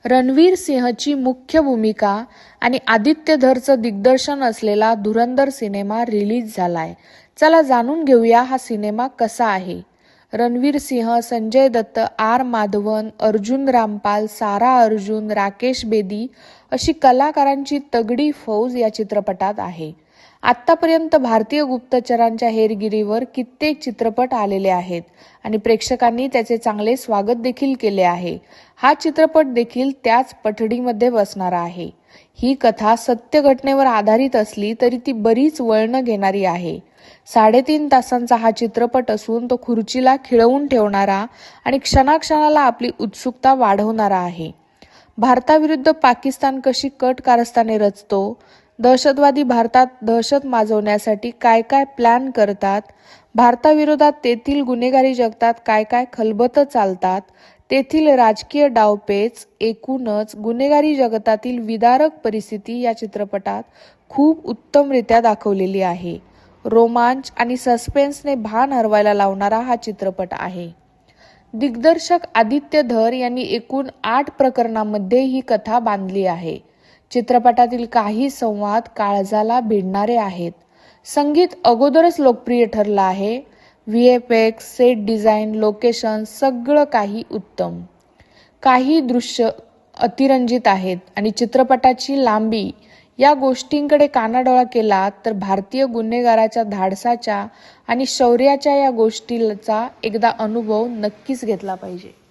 रणवीर सिंहची मुख्य भूमिका आणि आदित्य धरचं दिग्दर्शन असलेला धुरंधर सिनेमा रिलीज झालाय. चला जाणून घेऊया हा सिनेमा कसा आहे. रणवीर सिंह, संजय दत्त, आर माधवन, अर्जुन रामपाल, सारा अर्जुन, राकेश बेदी अशी कलाकारांची तगडी फौज या चित्रपटात आहे. आत्तापर्यंत भारतीय गुप्तचरांच्या हेरगिरीवर कित्येक चित्रपट आलेले आहेत आणि प्रेक्षकांनी त्याचे चांगले स्वागत देखील केले आहे. हा चित्रपट देखील त्याच पठडीमध्ये बसणारा आहे. ही कथा सत्य घटनेवर आधारित असली तरी ती बरीच वळणं घेणारी आहे. 3.5 तासांचा हा चित्रपट असून तो खुर्चीला खिळवून ठेवणारा आणि क्षणाक्षणाला आपली उत्सुकता वाढवणारा आहे. भारताविरुद्ध पाकिस्तान कशी कट कारस्थाने रचतो, दहशतवादी भारतात दहशत माजवण्यासाठी काय काय प्लॅन करतात, भारताविरोधात तेथील गुन्हेगारी जगतात काय काय खलबतं चालतात, तेथील राजकीय डावपेच, एकूणच गुन्हेगारी जगतातील विदारक परिस्थिती या चित्रपटात खूप उत्तमरित्या दाखवलेली आहे. रोमांच आणि सस्पेन्सने भान हरवायला लावणारा हा चित्रपट आहे. दिग्दर्शक आदित्य धर यांनी एकूण 8 प्रकरणांमध्ये ही कथा बांधली आहे. चित्रपटातील काही संवाद काळजाला भिडणारे आहेत. संगीत अगोदरच लोकप्रिय ठरलं आहे. VFX, सेट डिझाईन, लोकेशन सगळं काही उत्तम. काही दृश्य अतिरंजित आहेत आणि चित्रपटाची लांबी या गोष्टींकडे कानाडोळा केला तर भारतीय गुन्हेगाराच्या धाडसाच्या आणि शौर्याच्या या गोष्टीचा एकदा अनुभव नक्कीच घेतला पाहिजे.